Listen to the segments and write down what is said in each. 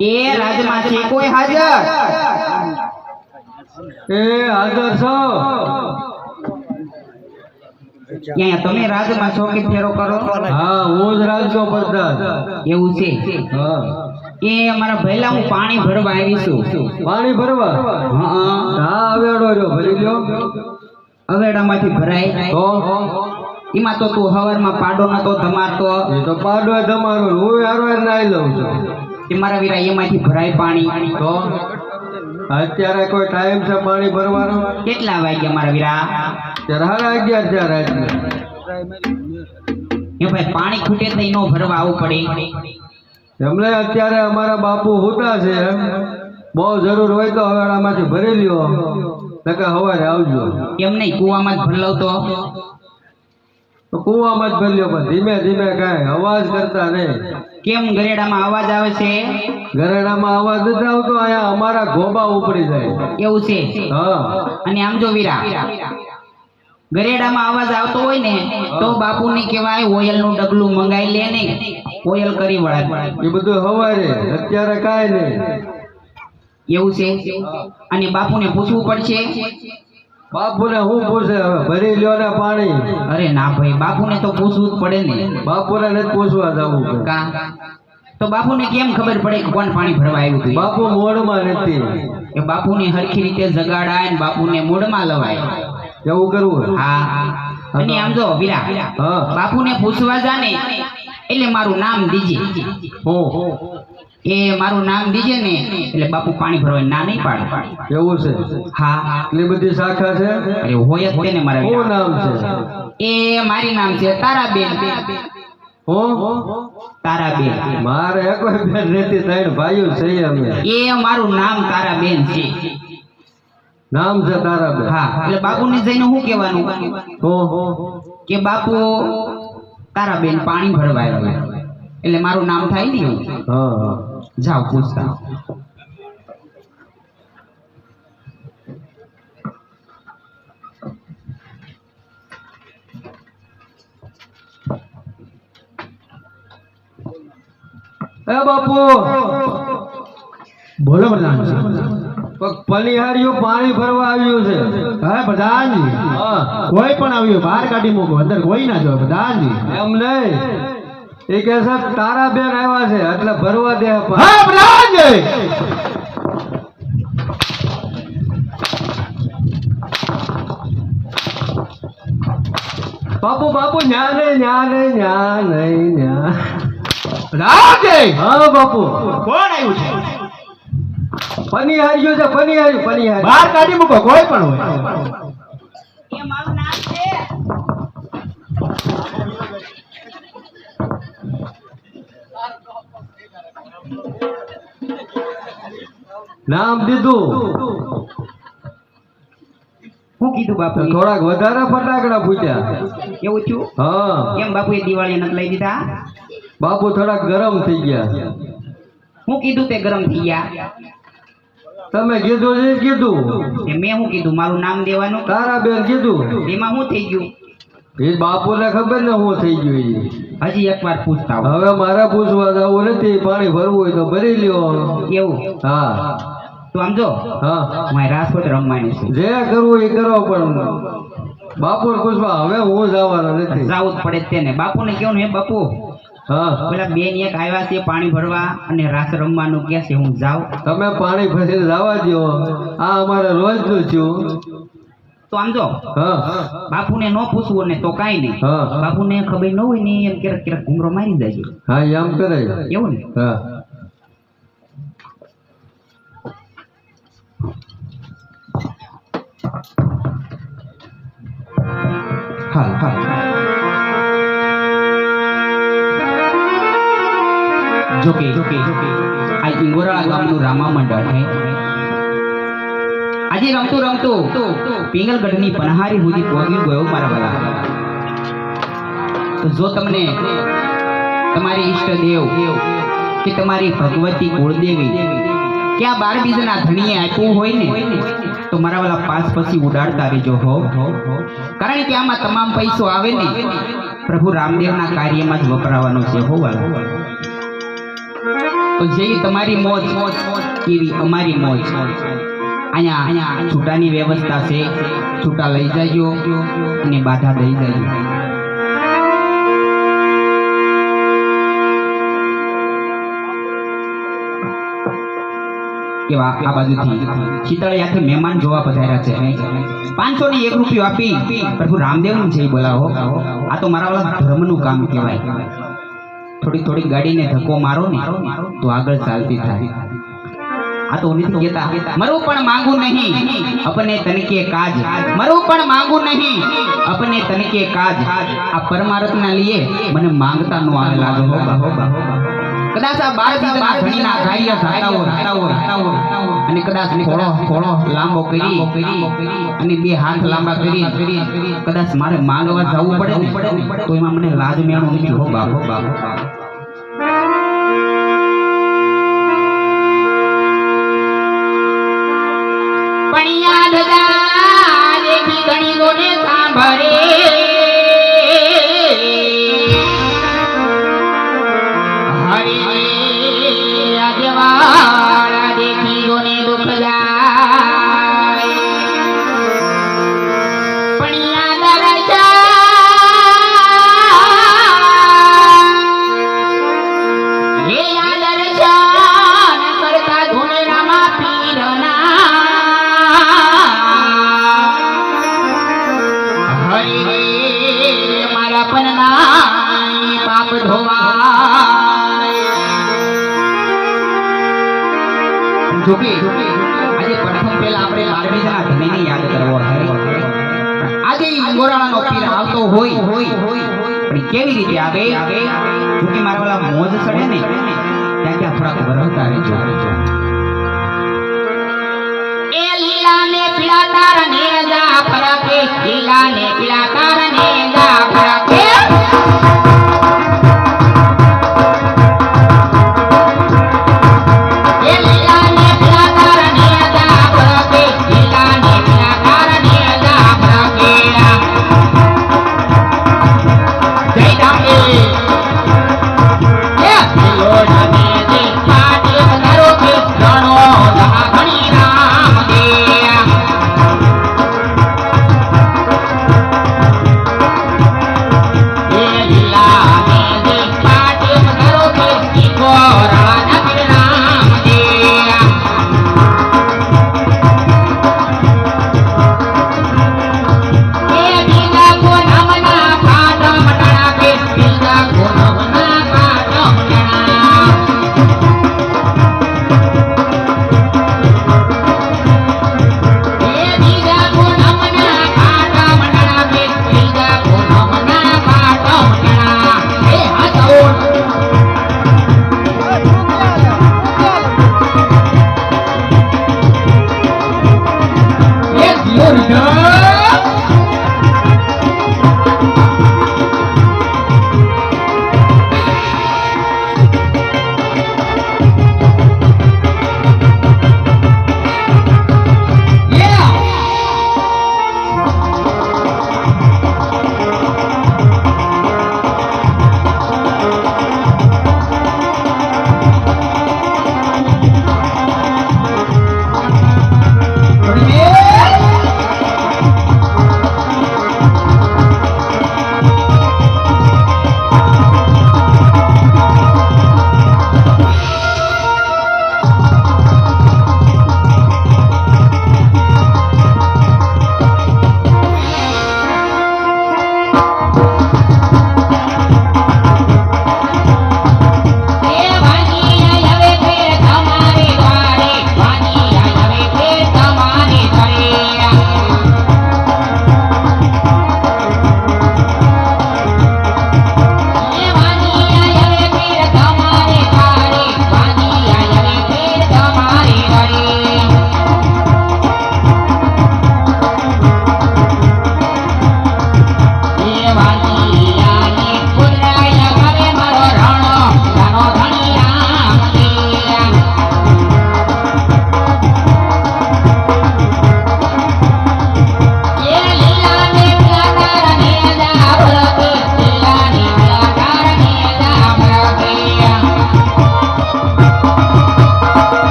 એ રાજમાછી કોઈ હાજર? એ હાજર છો? ક્યાં તમે રાજમાં છો કે ફેરો કરો? હા, હું જ રાજનો પ્રધાન. એવું છે? હા. એ અમારા ભૈલા હું પાણી ભરવા આવી છું. પાણી ભરવા? હા, અવેડો રહ્યો ભરી લ્યો. અવેડામાંથી ભરાય તો એમાં તો તું હવારમાં પાડો નતો ધમારતો. એ તો પાડો તમારો, હું હારો નાઈ લઉં છું. એ મારા વીરા એમાંથી ભરાય પાણી. તો અત્યારે કોઈ ટાઈમ છે પાણી ભરવાનો? કેટલા વાગ્યા મારા વીરા? ત્યારે 11:30 થયા રાતના. એ ભાઈ પાણી ખૂટે તો નો ભરવા આવવું પડે. એમને અત્યારે અમારા બાપુ હુતા છે, બહુ જરૂર હોય તો હવેડામાંથી ભરી લ્યો, નકર સવારે આવજો. એમ નહીં, કુવામાં જ ભરી લઉં તો કુવામાં જ ભરી લ્યો, પણ ધીમે ધીમે કાંઈ અવાજ કરતા નહીં. કેમ ગરેડામાં અવાજ આવે છે? ગરેડામાં અવાજ નથી આવતો, અહીંયા અમારા ગોબા ઉપડી જાય. એવું છે? હા. અને આમ જો વીરા, ગરેડામાં અવાજ આવતો હોય ને તો બાપુને કહેવાય ઓયલનું ડગલું મંગાઈ લે ને ઓયલ કરી વળે. એ બધું હવારે, અત્યારે કાંઈ નહીં. એવું છે? અને બાપુને પૂછવું પડશે. બાપુને શું પૂછે? હવે ભરી લ્યો ને પાણી. અરે ના ભાઈ, બાપુને તો પૂછવું જ પડે ને. બાપુને નથી પૂછવા જવું. કા તો બાપુને કેમ ખબર પડે કે કોણ પાણી ભરવા આવ્યું હતું? બાપુ મોડમાં નથી. એ બાપુને હરખી રીતે જગાડાય ને બાપુને મોઢમાં લવાય. એવું કરવું? હા. અને આમ જો વીરા, બાપુને પૂછવા જાને એટલે મારું નામ દીજે. એ મારું નામ દીજે ને એટલે બાપુ પાણી ભરવા ના નહીં પાડે. એવું છે? હા. એટલી બધી શાખા છે? અરે હોય જ તેને મારા. શું નામ છે? એ મારી નામ છે તારાબેન. તારાબેન. મારે કોઈ બેન નથી, 3 ભાઈઓ છે અમે. એ મારું નામ તારાબેન છે. નામ છે તારાબેન? હા. એટલે બાપુને જઈને શું કહેવાનું કે બાપુ તારાબેન પાણી ભરવા આવ્યા, એટલે મારું નામ થાય ને. હા. જાઓ પૂછતા. એ બાપુ બોલો પ્રધાન. પલિહારીઓ પાણી ભરવા આવ્યું છે. હા પ્રધાનજી, કોઈ પણ આવ્યું બહાર કાઢી મૂકો, અંદર કોઈ ના જોવે પ્રધાનજી. એમ નહીં, એ કે છે તારાબેન આવ્યા છે એટલે ભરવા દે. હા પ્રધાનજી. બાપુ બાપુ ન્યા નહીં. પ્રધાનજી. હા બાપુ. કોણ આવ્યું છે? પનિહારીઓ છે, પનિહારી. બહાર કાઢી મૂકો, કોઈ પણ હોય. એ મારું નામ છે. નામ દીધું. શું કીધું બાપુ? થોડાક વધારે ફટાકડા ફૂટ્યા. એવું થયું? હા. કેમ બાપુએ દિવાળી નથી લઈ દીધા? બાપુ થોડાક ગરમ થઈ ગયા. હું કીધું તે ગરમ થઈ ગયા? તમે કીધું છે કીધું. મેં શું કીધું? મારું નામ દેવાનું. તારાબેન કીધું. એમાં શું થઈ ગયું? એ બાપુને ખબર ને શું થઈ ગયું. હજી એકવાર પૂછતા. હવે મારે પૂછવા જવું નથી. પાણી ભરવું હોય તો ભરી લ્યો. એવું? હા. તો આમ જો, હા, મારે રાજકોટ રમવાની છે. જે કરવું એ કરો, પણ બાપુ પૂછવા હવે હું જવાનો નથી. જાવું જ પડે તેને. બાપુને કેવું હે બાપુ? હા. પેલા બેન એક આવ્યા છે પાણી ભરવા અને રાસ રમવાનું કે છે, હું જાઉં? તમે પાણી ભરીને જવા દો. આ અમારે રોજનું છું. તો આમ જો, હા. બાપુને ન પૂછવું ને તો કાંઈ નહીં. હા. બાપુને ખબર ન હોય ને એમ ક્યારેક ઘૂમરો મારી જાય. હા, એમ કરે. એવું ને? હા. જોકે આ ઇંગોરા ગામનું રામા મંડળ છે. આજે રમતું પિંગલગઢની પનહારી સુધી પહોંચી ગયો મારા વાલા. તો જો તમને તમારી ઈષ્ટદેવ કે તમારી ભગવતી કુળદેવી કે આ 12 બીજના ધણીએ આપ્યું હોય ને તો મારા વાલા પાસ પછી ઉડાડતા રહેજો હો, કારણ કે આમાં તમામ પૈસો આવે ને પ્રભુ રામદેવના કાર્યમાં જ વપરાવાનો છે હો વાલા. તો જેવી તમારી મોજ એવી અમારી મોજ. અહીંયા છૂટાની વ્યવસ્થા છે, છૂટા લઈ જાજો અને બાધા દઈ જાજો. એવા આ બાજુથી શીતળિયાથી મહેમાન જોવા પધાર્યા છે. 501 રૂપિયો આપી પ્રભુ રામદેવનું જય બોલાવો. આ તો મારા વાળા ધર્મનું કામ કહેવાય. થોડી ગાડીને ધક્કો મારો ને તો આગળ ચાલતી થાય. આ તો નથી કહેતા મરું પણ માંગુ નહીં अपने तन के काज, मरू પણ માંગુ નહીં अपने तन के काज. આ પરમાર્થ ના લીએ મને માંગતા નો આવે લાગો હો બાહો. કદાચ આ 12 બીજના ધણીના કાર્ય થતાઓ અને કદાચ ખોળો લાંબો કરી અને 2 હાથ લાંબા કરી કદાચ મારે માંગવા જવું પડે તો એમાં મને લાજ મેણું નથી હો બાબો. પણ યાદ દેખી ઘણી ગોને સાંભળે વાળા દેખી ગોને દુઃખ જાય. પણ યાદ દર્શન કરતા ધૂળરામાં પીરના હરે મારા પન્ના પાપ ધોવા. જોકે આજે પ્રથમ પહેલા આપણે 12 બીજના ધણીને યાદ કરવો છે. આજે મોરાળાનો પીર આવતો હોય પણ કેવી રીતે આવે? જોકે મારા વાલા મોજ ચડે ને ત્યાં થોડાક વરહતા રહેજો. એ લીલા ને પીળા તાર ને જા ફરકે, લીલા ને પીળા તાર ને જા ફરકે.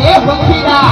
એ બક્ષીદા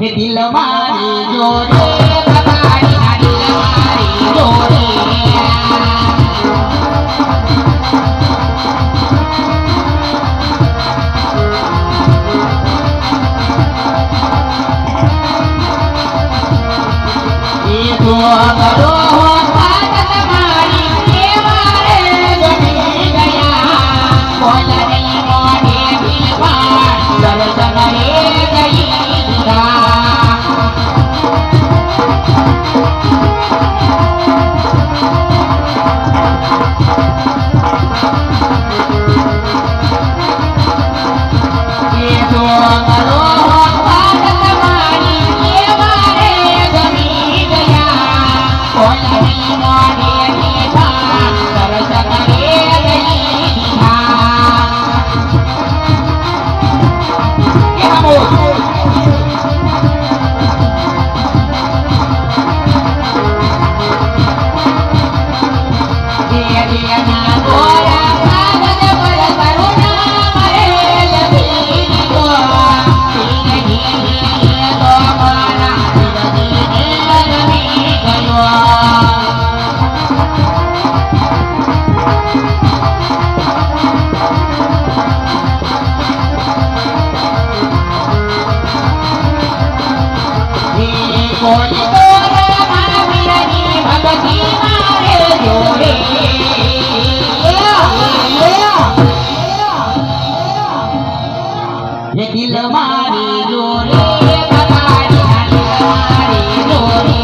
એ દિલ મારી જોડે તમારી આ દિલ મારી જોડે દિલ મારી જોડે તમારી આ દિલ મારી જોડે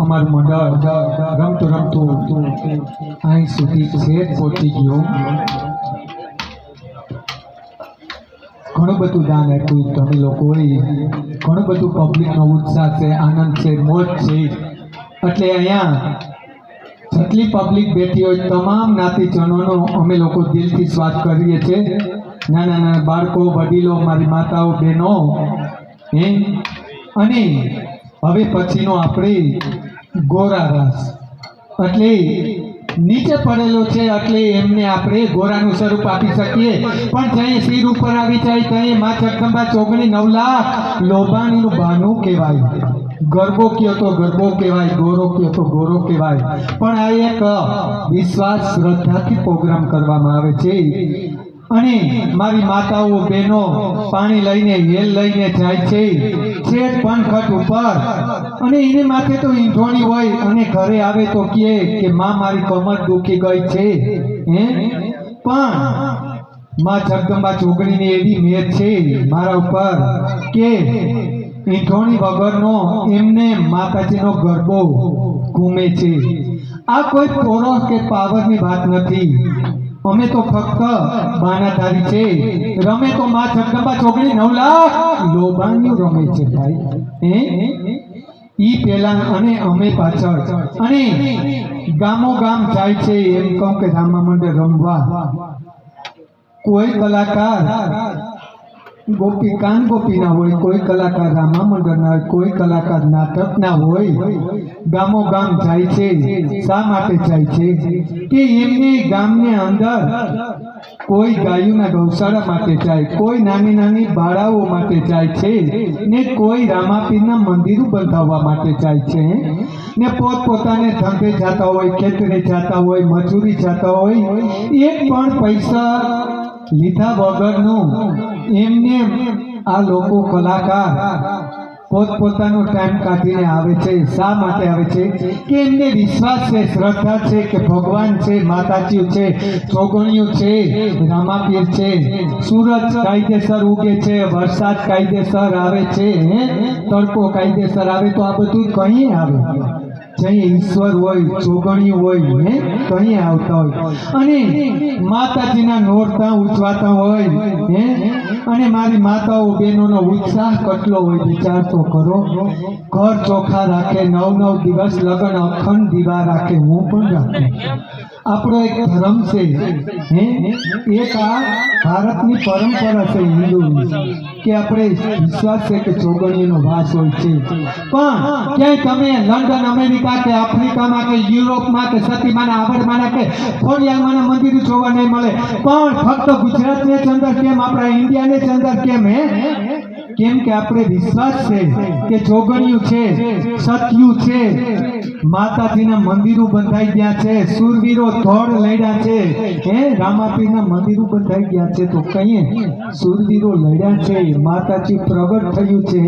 અમારું મંડળ રમતું રમતું અહીં સુધી છેક પહોંચી ગયું. ઘણું બધું દાન આપ્યું તમે લોકોએ, ઘણું બધું પબ્લિકનો ઉત્સાહ છે, આનંદ છે, મોજ છે. એટલે અહીંયા જેટલી પબ્લિક બેઠી હોય તમામ જ્ઞાતિજનોનો અમે લોકો દિલથી સ્વાગત કરીએ છીએ. નાના નાના બાળકો, વડીલો, મારી માતાઓ, બહેનો, અને હવે પછીનો આપણે ગોરા રાસ એટલે નીચે પડેલો છે એટલે એમને આપણે ગોરાનું સ્વરૂપ આપી શકીએ, પણ જ્યાં શિર ઉપર આવી જાય ત્યાં માં જગદંબા ચોગણી 9 લાખ લોબાણીનું બાનું કહેવાય. ગરબો કયો તો ગરબો કહેવાય, ગોરો કયો તો ગોરો કહેવાય. પણ આ એક વિશ્વાસ શ્રદ્ધાથી પ્રોગ્રામ કરવામાં આવે છે. અને મારી માતાઓ બહેનો પાણી લઈને હેલ લઈને જાય છે છેક પનખટ ઉપર, અને એને માથે તો ઈંધોણી હોય અને ઘરે આવે તો કહે કે માં મારી કમર દુખી ગઈ છે. પણ માં જગદંબા ચોગણીની એવી મેર છે મારા ઉપર કે ઈંધોણી વગરનો એમને માતાજીનો ગરબો ઘૂમે છે. આ કોઈ પોરો કે પાવરની વાત નથી. અમે તો ફક્ત બાનાધારી છે. રમે તો માં જગદંબા ચોગણી 9 લાખ લોબાણિયું રમે છે ભાઈ. ઈ પેલા અને અમે પાછળ, અને ગામો ગામ જાય છે. એમ કહું કે રામા મંડળ રમવા કોઈ કલાકાર ગોપીકાન ગોપીના હોય, કોઈ કલાકાર રામા મંડળના હોય, કોઈ કલાકાર નાટકના હોય. ગામો ગામ જાય છે. શા માટે જાય છે? કે એમને ગામને અંદર કોઈ ગાયોના ગૌશાળા માટે જાય, કોઈ નાની નાની બાળાઓ માટે જાય છે, ને કોઈ રામાપીરના મંદિરો બંધાવવા માટે જાય છે. ને પોતપોતાને ધંધે જતા હોય, ખેતરે જતા હોય, મજૂરી જતા હોય, એક પણ પૈસા લીધા વગરનું એમને આ લોકો કલાકાર પોતપોતાનો ટાઈમ કાઢીને આવે છે. શા માટે આવે છે? કે એમને વિશ્વાસ છે, શ્રદ્ધા છે કે ભગવાન છે, માતાજી છે, ચોગણીયું છે, રામાપીર છે. સૂરજ કાયદેસર ઉગે છે, વરસાદ કાયદેસર આવે છે, તડકો કાયદેસર આવે. તો આ બધું કहीं આવે જઈ ઈશ્વર હોય, ચોગણીયું હોય ને કहीं આવતા હોય. અને માતાજીના નોરતા ઉજવાતા હોય અને મારી માતાઓ બહેનોનો ઉત્સાહ કેટલો હોય વિચાર તો કરો. ઘર ચોખ્ખા રાખે, 9 દિવસ લગન અખંડ દીવા રાખે. હું પણ રાખું. આપણો એક ધર્મ છે, એક આ ભારતની પરંપરા છે હિન્દુની, કે આપણે વિશ્વાસ છે કે ચોગણીનો વાસ હોય છે. પણ ક્યાંય તમે લંડન, અમેરિકા કે આફ્રિકામાં કે યુરોપમાં કે સતીમાના આવડમાના કે ખોડિયાલમાના મંદિરો જોવા નહીં મળે. પણ ફક્ત ગુજરાતને જ અંદર કેમ, આપણા ઇન્ડિયાને જ અંદર કેમ? કેમ કે આપણે વિશ્વાસ છે કે ચોગણીયું છે, સત્યું છે, માતાજીના મંદિરો બંધાઈ ગયા છે, સુરવીરો ધોળ લડ્યા છે, રામાપીરના મંદિરો બંધાઈ ગયા છે. તો કહીએ સુરવીરો લડ્યા છે, માતાજી પ્રગટ થયું છે.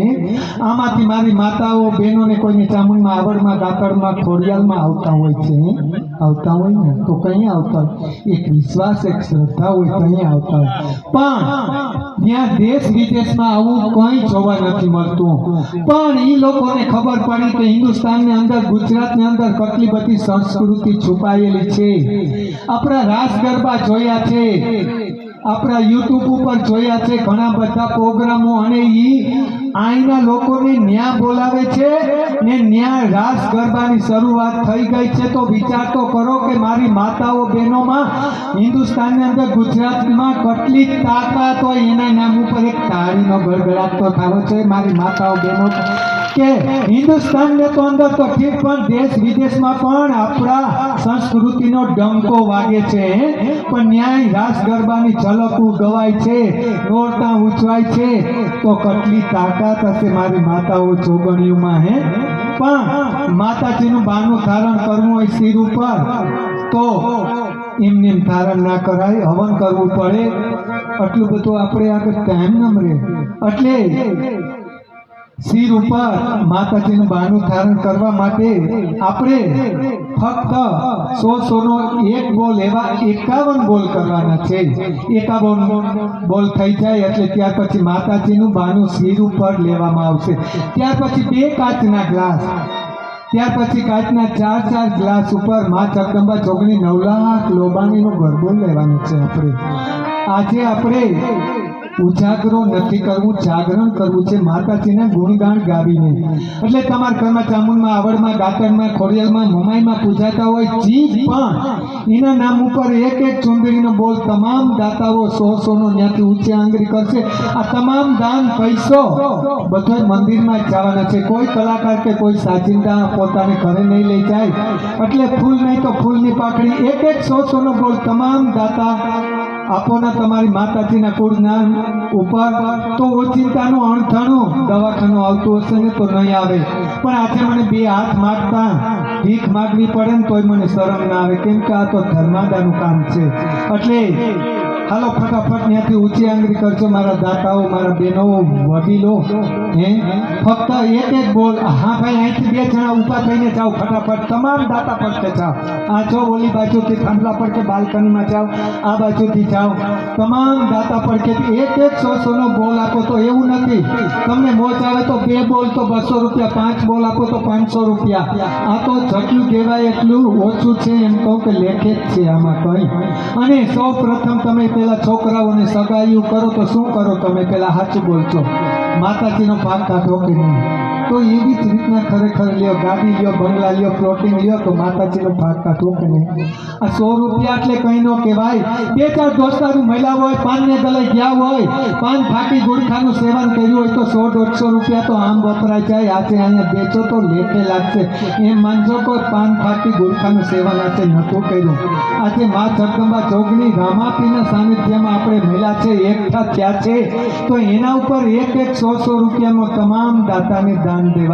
આમાંથી મારી માતાઓ બહેનોને કોઈને ચામુંડમાં, આવડમાં, કાકડમાં, ખોડિયાલમાં આવતા હોય છે. આવતા હોય ને તો કहीं આવતા હોય. એક વિશ્વાસ, એક શ્રદ્ધા હોય કहीं આવતા હોય. પણ ત્યાં દેશ વિદેશમાં આવું કંઈ જોવા નથી મળતું. પણ એ લોકોને ખબર પડી કે હિન્દુસ્તાનની અંદર, ગુજરાતની અંદર કેટલી બધી સંસ્કૃતિ છુપાયેલી છે. આપણા રાસ ગરબા જોયા છે, આપણા યુટ્યુબ ઉપર જોયા છે ઘણા બધા પ્રોગ્રામો, અને ઈ અહીંના લોકોને ન્યા બોલાવે છે ને ન્યા રાસ ગરબાની શરૂઆત થઈ ગઈ છે. તો વિચાર તો કરો કે મારી માતાઓ બહેનોમાં હિન્દુસ્તાનની અંદર, ગુજરાતમાં કેટલી તાકાત હોય. એના નામ ઉપર એક તાળીનો ગડગડાટ તો થવો છે મારી માતાઓ બહેનો. કે હિન્દુસ્તાનને તો અંદર તો ઠીક, પણ દેશ વિદેશમાં પણ આપણા સંસ્કૃતિનો ડંકો વાગે છે. પણ ન્યાય રાસ ગરબાની ઝલકું ગવાય છે, નોરતા ઉજવાય છે. તો કેટલી તાકાત હશે મારી માતાઓ ચોગણીઓમાં. પણ માતાજીનું બાનું ધારણ કરવું હોય શિર ઉપર તો એમને ધારણ ના કરાય, હવન કરવું પડે. આટલું બધું આપણે આગળ ટાઈમ ન મળે. એટલે શિર ઉપર માતાજીનું બાનું ધારણ કરવા માટે આપણે ફક્ત 100 નો 1 બોલ એવા 51 બોલ કરવાના છે. 51 બોલ થઈ જાય એટલે ત્યાર પછી માતાજીનું બાનું શિર ઉપર લેવામાં આવશે. ત્યાર પછી 2 કાચના ગ્લાસ, ત્યાર પછી કાચના 4 ગ્લાસ ઉપર માં જગદંબા ચોગણી 9 લાખ લોબાણીનો ગરબો લેવાનો છે. આપણે આજે આપણે ઉજાગરો નથી કરવું, જાગરણ કરવું છે માતાજીના ગુણગાન ગાવીને. એટલે તમારા ઘરમાં ચામુંડમાં, આવડમાં, ગાતરમાં, ખોડિયાલમાં, મમાઈમાં પૂજાતા હોય જીવ પણ એના નામ ઉપર એક એક ચુંદડીનો બોલ તમામ દાતાઓ 100-100 ત્યાંથી ઊંચી આંગળી કરશે. આ તમામ દાન પૈસો બધો મંદિરમાં જ જવાના છે. કોઈ કલાકાર કે કોઈ સાજિંદા પોતાને ઘરે નહીં લઈ જાય. એટલે ફૂલ નહીં તો ફૂલની પાકડી એક એક 100-100 બોલ તમામ દાતા આપોના તમારી માતાજીના કુળના ઉપર. તો ઓચિંતાનું અણથાણું દવાખાનું આવતું હશે ને તો નહીં આવે, પણ આજે મને 2 હાથ માગતા ભીખ માગવી પડે ને તોય મને શરમ ના આવે, કેમ કે આ તો ધર્માદાનું કામ છે. એટલે હાલો ફટાફટ ત્યાંથી ઊંચી આંગળી કરજો મારા દાતાઓ, મારા બહેનો, વડીલો. ફક્ત એક એક બોલ. હા ભાઈ, અહીંથી 2 જણા ઊભા થઈને જાઓ ફટાફટ, તમામ દાતા પડકે જાઓ. આ જો ઓલી બાજુથી થાંભલા પડકે બાલ્કનીમાં જાઓ, આ બાજુથી જાઓ, તમામ દાતા પડકે એક એક 100-100 બોલ આપો. તો એવું નથી તમને મોજ આવે તો 2 બોલ તો 200 રૂપિયા, 5 બોલ આપો તો 500 રૂપિયા. આ તો જેટલું કહેવાય એટલું ઓછું છે, એમ કહું કે લેખે જ છે આમાં કંઈ. અને સૌ પ્રથમ તમે પેલા છોકરાઓને સગાઈઓ કરો તો શું કરો તમે? પેલા સાચું બોલજો, માતાજીનો ભાગ કાઢો કે નહીં? તો એવી જ રીતના ખરેખર લ્યો, ગાડી લ્યો, બંગલા લ્યો, પ્લોટિંગ લ્યો તો માતાજીનો ભાગ કાઢો કે નહીં? આ 100 રૂપિયા એટલે કંઈ ન કહેવાય. 2-4 દોસ્તારું મળ્યા હોય, પાનને ગલાઈ ગયા હોય, પાન ફાટી ગુડખાનું સેવન કર્યું હોય તો 100-150 રૂપિયા તો આમ વપરાઈ જાય. આજે અહીંયા બેચો તો લેખે લાગશે. એમ માનજો કોઈ પાન ફાટી ગુડખાનું સેવન આજે નહોતું કર્યું. આજે મા જગદંબા જોગણી રામાપીના સાનિધ્યમાં આપણે મળ્યા છે, એકઠા થયા છે, તો એના ઉપર એક એક 100-100 રૂપિયાનો તમામ દાતાને દાન દેવા.